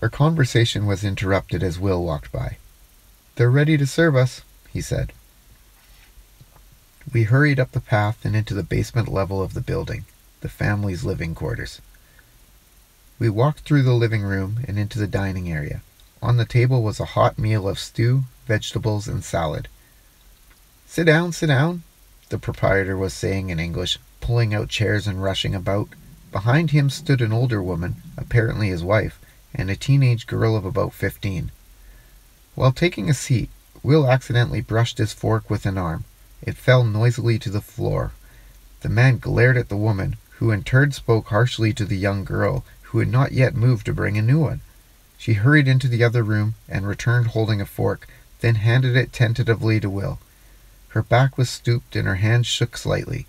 Our conversation was interrupted as Will walked by. "They're ready to serve us," he said. We hurried up the path and into the basement level of the building, the family's living quarters. We walked through the living room and into the dining area. On the table was a hot meal of stew, vegetables, and salad. Sit down," the proprietor was saying in English, pulling out chairs and rushing about. Behind him stood an older woman, apparently his wife, and a teenage girl of about 15. While taking a seat, Will accidentally brushed his fork with an arm. It fell noisily to the floor. The man glared at the woman, who in turn spoke harshly to the young girl, who had not yet moved to bring a new one. She hurried into the other room and returned holding a fork, then handed it tentatively to Will. Her back was stooped and her hands shook slightly.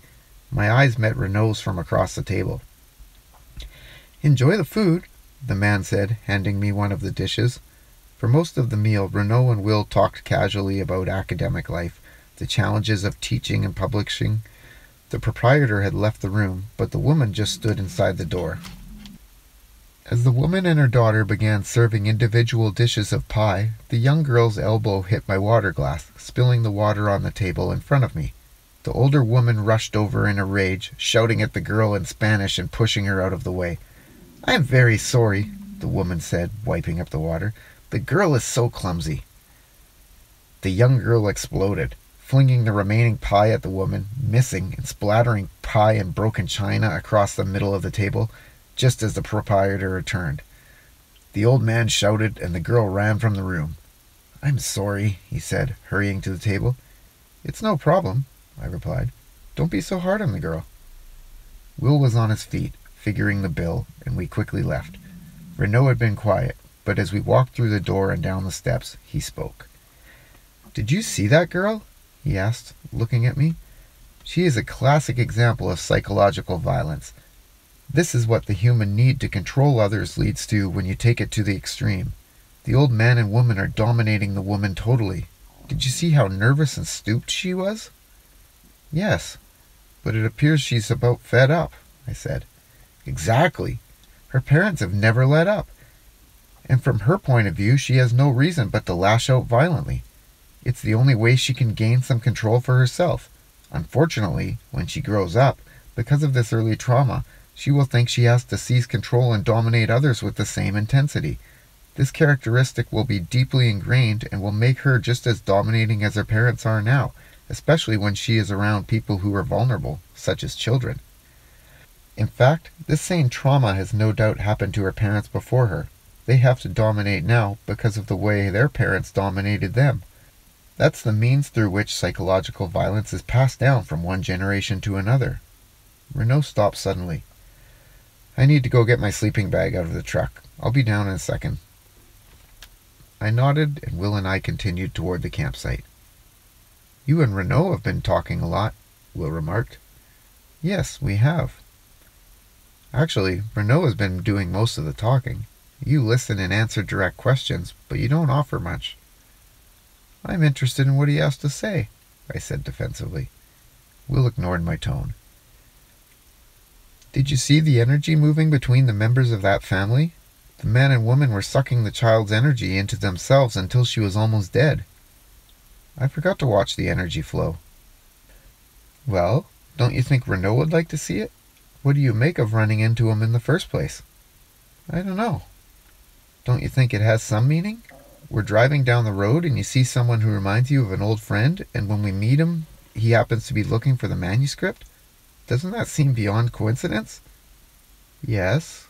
My eyes met Renault's from across the table. "Enjoy the food," the man said, handing me one of the dishes. For most of the meal, Renault and Will talked casually about academic life, the challenges of teaching and publishing. The proprietor had left the room, but the woman just stood inside the door. As the woman and her daughter began serving individual dishes of pie, the young girl's elbow hit my water glass, spilling the water on the table in front of me. The older woman rushed over in a rage, shouting at the girl in Spanish and pushing her out of the way. "I am very sorry," the woman said, wiping up the water. "The girl is so clumsy." The young girl exploded, flinging the remaining pie at the woman, missing and splattering pie and broken china across the middle of the table, just as the proprietor returned. The old man shouted, and the girl ran from the room. "I'm sorry," he said, hurrying to the table. "It's no problem," I replied. "Don't be so hard on the girl." Will was on his feet, figuring the bill, and we quickly left. Renault had been quiet, but as we walked through the door and down the steps, he spoke. "Did you see that girl?" he asked, looking at me. "She is a classic example of psychological violence. This is what the human need to control others leads to when you take it to the extreme. The old man and woman are dominating the woman totally. Did you see how nervous and stooped she was?" "Yes, but it appears she's about fed up," I said. "Exactly. Her parents have never let up. And from her point of view, she has no reason but to lash out violently. It's the only way she can gain some control for herself. Unfortunately, when she grows up, because of this early trauma, she will think she has to seize control and dominate others with the same intensity. This characteristic will be deeply ingrained and will make her just as dominating as her parents are now, especially when she is around people who are vulnerable, such as children. In fact, this same trauma has no doubt happened to her parents before her. They have to dominate now because of the way their parents dominated them. That's the means through which psychological violence is passed down from one generation to another." Renault stopped suddenly. "I need to go get my sleeping bag out of the truck. I'll be down in a second." I nodded, and Will and I continued toward the campsite. "You and Renault have been talking a lot," Will remarked. "Yes, we have." "Actually, Renault has been doing most of the talking. You listen and answer direct questions, but you don't offer much." "I'm interested in what he has to say," I said defensively. Will ignored my tone. "Did you see the energy moving between the members of that family? The man and woman were sucking the child's energy into themselves until she was almost dead." "I forgot to watch the energy flow." "Well, don't you think Renault would like to see it? What do you make of running into him in the first place?" "I don't know." "Don't you think it has some meaning? We're driving down the road and you see someone who reminds you of an old friend, and when we meet him, he happens to be looking for the manuscript? Doesn't that seem beyond coincidence?" "Yes."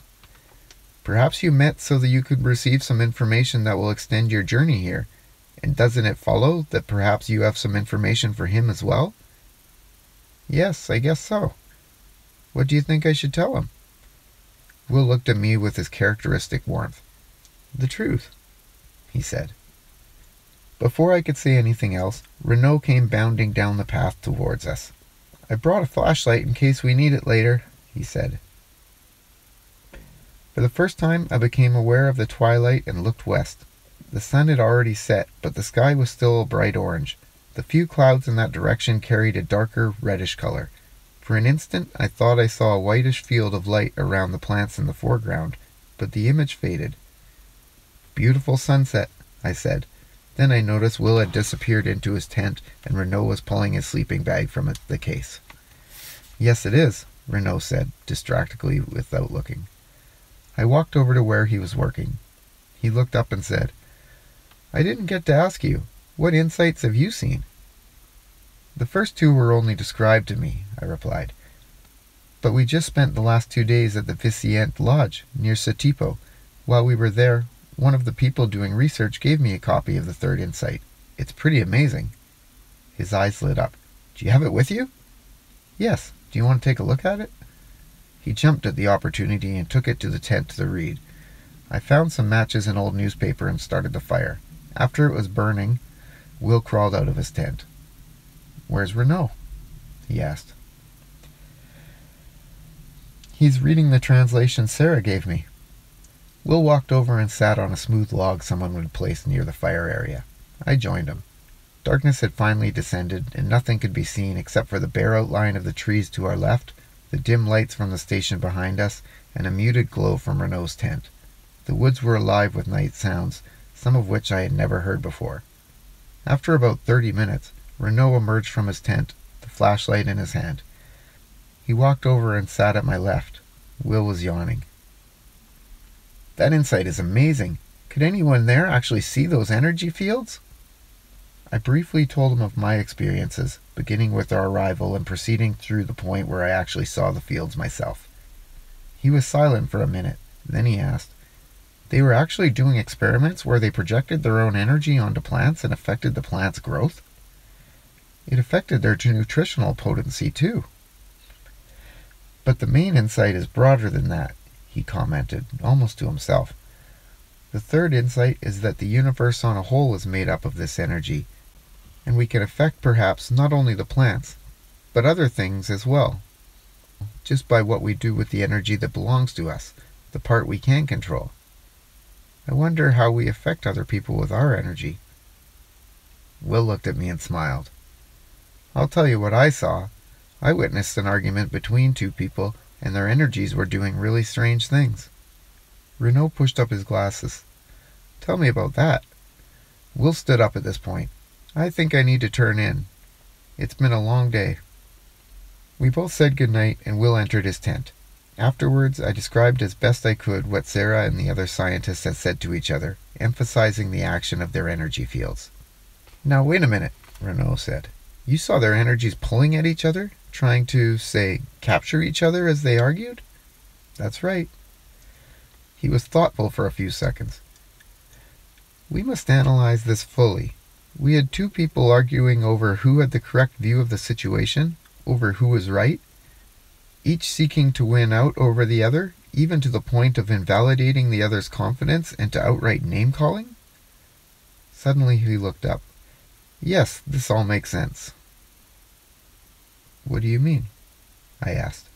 "Perhaps you met so that you could receive some information that will extend your journey here. And doesn't it follow that perhaps you have some information for him as well?" "Yes, I guess so." "What do you think I should tell him?" Will looked at me with his characteristic warmth. "The truth," he said. Before I could say anything else, Renault came bounding down the path towards us. "I brought a flashlight in case we need it later," he said. For the first time, I became aware of the twilight and looked west. The sun had already set, but the sky was still a bright orange. The few clouds in that direction carried a darker, reddish color. For an instant, I thought I saw a whitish field of light around the plants in the foreground, but the image faded. Beautiful sunset, I said. Then I noticed Will had disappeared into his tent and Renaud was pulling his sleeping bag from the case. Yes, it is, Renaud said, distractedly without looking. I walked over to where he was working. He looked up and said, I didn't get to ask you, what insights have you seen? The first two were only described to me, I replied. But we just spent the last 2 days at the V1C4P1b Lodge, near Satipo. While we were there, one of the people doing research gave me a copy of the third insight. It's pretty amazing. His eyes lit up. Do you have it with you? Yes. Do you want to take a look at it? He jumped at the opportunity and took it to the tent to read. I found some matches and old newspaper and started the fire. After it was burning, Will crawled out of his tent. Where's Renaud? He asked. He's reading the translation Sarah gave me. Will walked over and sat on a smooth log someone had placed near the fire area. I joined him. Darkness had finally descended, and nothing could be seen except for the bare outline of the trees to our left, the dim lights from the station behind us, and a muted glow from Renaud's tent. The woods were alive with night sounds, some of which I had never heard before. After about 30 minutes, Renaud emerged from his tent, the flashlight in his hand. He walked over and sat at my left. Will was yawning. That insight is amazing. Could anyone there actually see those energy fields? I briefly told him of my experiences, beginning with our arrival and proceeding through the point where I actually saw the fields myself. He was silent for a minute. Then he asked, They were actually doing experiments where they projected their own energy onto plants and affected the plants' growth? It affected their nutritional potency too. But the main insight is broader than that, he commented, almost to himself. The third insight is that the universe on a whole is made up of this energy, and we can affect perhaps not only the plants, but other things as well, just by what we do with the energy that belongs to us, the part we can control. I wonder how we affect other people with our energy. Will looked at me and smiled. I'll tell you what I saw. I witnessed an argument between two people, and their energies were doing really strange things. Renaud pushed up his glasses. Tell me about that. Will stood up at this point. I think I need to turn in. It's been a long day. We both said goodnight, and Will entered his tent. Afterwards, I described as best I could what Sarah and the other scientists had said to each other, emphasizing the action of their energy fields. Now wait a minute, Renaud said. You saw their energies pulling at each other, trying to, say, capture each other as they argued? That's right. He was thoughtful for a few seconds. We must analyze this fully. We had two people arguing over who had the correct view of the situation, over who was right, each seeking to win out over the other, even to the point of invalidating the other's confidence and to outright name-calling? Suddenly he looked up. Yes, this all makes sense. What do you mean? I asked.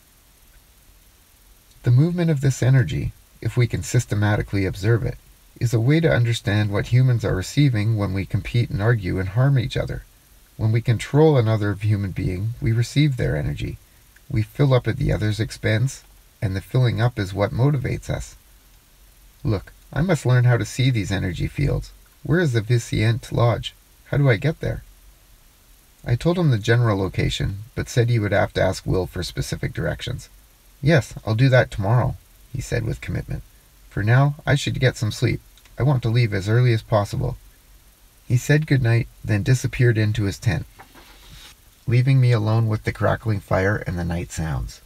The movement of this energy, if we can systematically observe it, is a way to understand what humans are receiving when we compete and argue and harm each other. When we control another human being, we receive their energy. We fill up at the other's expense, and the filling up is what motivates us. Look, I must learn how to see these energy fields. Where is the V1C4P1b Lodge? How do I get there? I told him the general location, but said he would have to ask Will for specific directions. Yes, I'll do that tomorrow, he said with commitment. For now, I should get some sleep. I want to leave as early as possible. He said goodnight, then disappeared into his tent, leaving me alone with the crackling fire and the night sounds.